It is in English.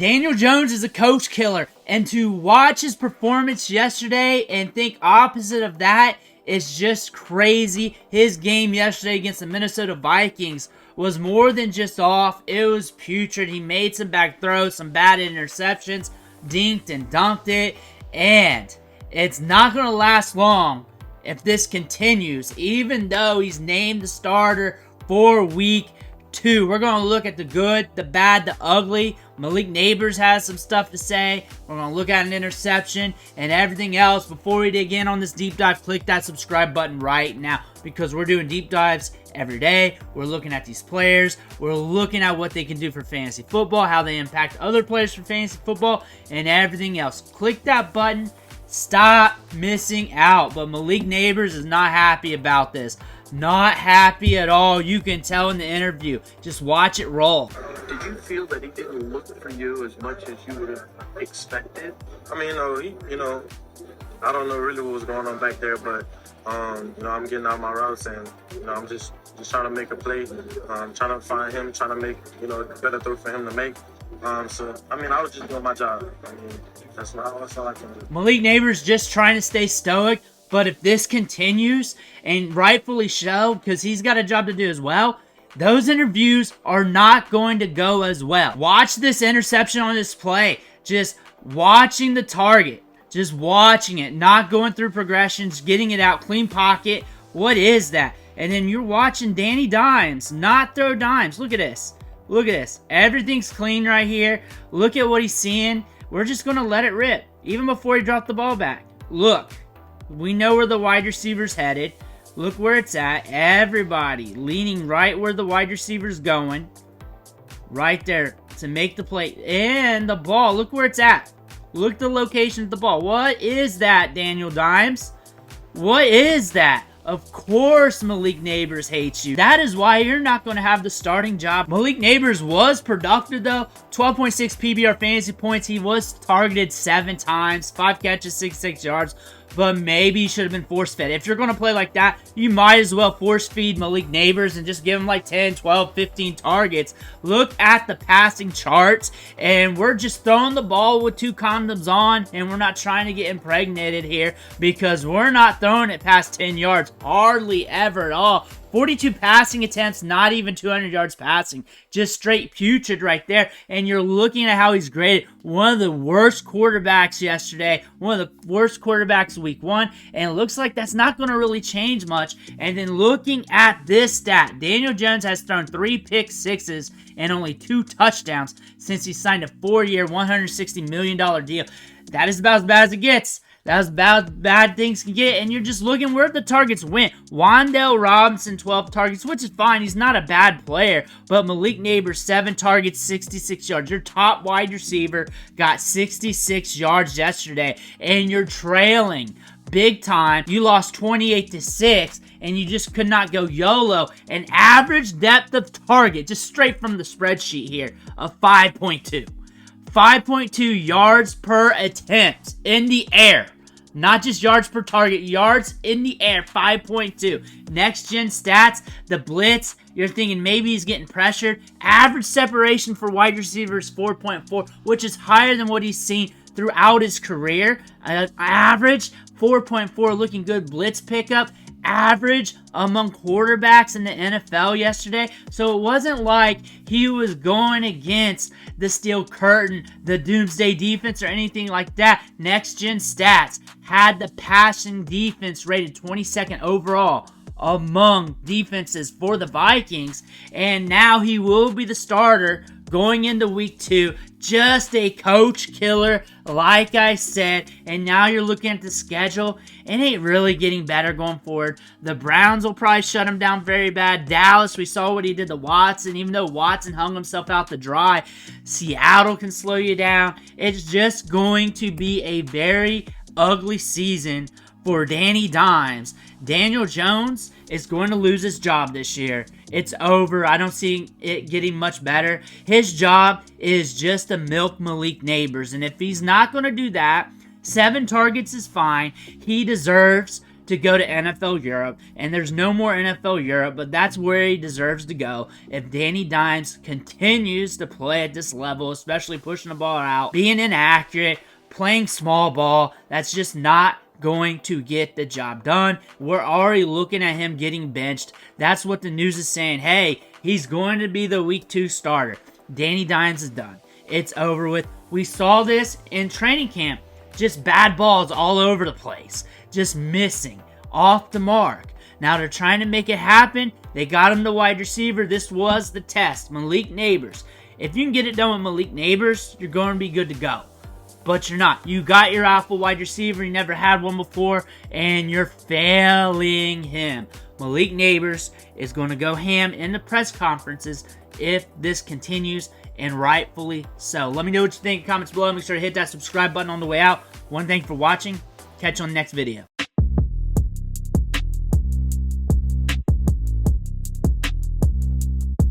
Daniel Jones is a coach killer, and to watch his performance yesterday and think opposite of that is just crazy. His game yesterday against the Minnesota Vikings was more than just off. It was putrid. He made some back throws, some bad interceptions, dinked and dunked it, and it's not going to last long if this continues, even though he's named the starter for week 2. We're going to look at the good, the bad, the ugly. Malik Nabers has some stuff to say. We're going to look at an interception and everything else. Before we dig in on this deep dive, click that subscribe button right now because we're doing deep dives every day. We're looking at these players. We're looking at what they can do for fantasy football, how they impact other players for fantasy football, and everything else. Click that button. Stop missing out. But Malik Nabers is not happy about this. Not happy at all. You can tell in the interview. Just watch it roll. Did you feel that he didn't look for you as much as you would have expected? I mean, I don't know really what was going on back there, but I'm getting out my routes and I'm just trying to make a play, trying to find him, trying to make a better throw for him to make. I was just doing my job. That's all I can do. Malik Nabers just trying to stay stoic, but if this continues, and rightfully so, because he's got a job to do as well, those interviews are not going to go as well. Watch this interception on this play. Just watching the target. Just watching it. Not going through progressions. Getting it out. Clean pocket. What is that? And then you're watching Danny Dimes not throw dimes. Look at this. Look at this. Everything's clean right here. Look at what he's seeing. We're just going to let it rip. Even before he dropped the ball back. Look. We know where the wide receiver's headed. Look where it's at. Everybody leaning right where the wide receiver's going. Right there to make the play. And the ball, look where it's at. Look the location of the ball. What is that, Daniel Dimes? What is that? Of course Malik Nabers hates you. That is why you're not going to have the starting job. Malik Nabers was productive though. 12.6 PBR fantasy points. He was targeted 7 times. 5 catches, 66 yards. But maybe he should have been force-fed. If you're going to play like that, you might as well force-feed Malik Nabers and just give him like 10, 12, 15 targets. Look at the passing charts, and we're just throwing the ball with 2 condoms on, and we're not trying to get impregnated here because we're not throwing it past 10 yards. Hardly ever at all. 42 passing attempts, not even 200 yards passing. Just straight putrid right there. And you're looking at how he's graded. One of the worst quarterbacks yesterday. One of the worst quarterbacks week 1. And it looks like that's not going to really change much. And then looking at this stat. Daniel Jones has thrown 3 pick sixes and only 2 touchdowns since he signed a 4-year, $160 million deal. That is about as bad as it gets. That's about bad things can get, and you're just looking where the targets went. Wan'Dale Robinson, 12 targets, which is fine. He's not a bad player, but Malik Nabers, 7 targets, 66 yards. Your top wide receiver got 66 yards yesterday, and you're trailing big time. You lost 28-6, and you just could not go YOLO. An average depth of target, just straight from the spreadsheet here, of 5.2. 5.2 yards per attempt in the air. Not just yards per target, yards in the air, 5.2. Next gen stats, the blitz, you're thinking maybe he's getting pressured. Average separation for wide receivers, 4.4, which is higher than what he's seen throughout his career. Average, 4.4, looking good. Blitz pickup, average among quarterbacks in the NFL yesterday. So it wasn't like he was going against the steel curtain, the doomsday defense, or anything like that. Next gen stats had the passing defense rated 22nd overall among defenses for the Vikings, and now he will be the starter going into week 2. Just a coach killer, like I said. And now you're looking at the schedule. It ain't really getting better going forward. The Browns will probably shut him down very bad. Dallas, we saw what he did to Watson. Even though Watson hung himself out to dry, Seattle can slow you down. It's just going to be a very ugly season for Danny Dimes. Daniel Jones is going to lose his job this year. It's over. I don't see it getting much better. His job is just to milk Malik Nabers. And if he's not going to do that, 7 targets is fine. He deserves to go to NFL Europe, and there's no more NFL Europe, but that's where he deserves to go. If Danny Dimes continues to play at this level, especially pushing the ball out, being inaccurate, playing small ball, that's just not going to get the job done. We're already looking at him getting benched. That's what the news is saying. Hey, he's going to be the week 2 starter. Danny Dimes is done. It's over with. We saw this in training camp. Just bad balls all over the place. Just missing. Off the mark. Now they're trying to make it happen. They got him the wide receiver. This was the test. Malik Nabers. If you can get it done with Malik Nabers, you're going to be good to go. But you're not. You got your alpha wide receiver. You never had one before. And you're failing him. Malik Nabers is going to go ham in the press conferences if this continues, and rightfully so. Let me know what you think in the comments below. Make sure to hit that subscribe button on the way out. One, thank you for watching. Catch you on the next video.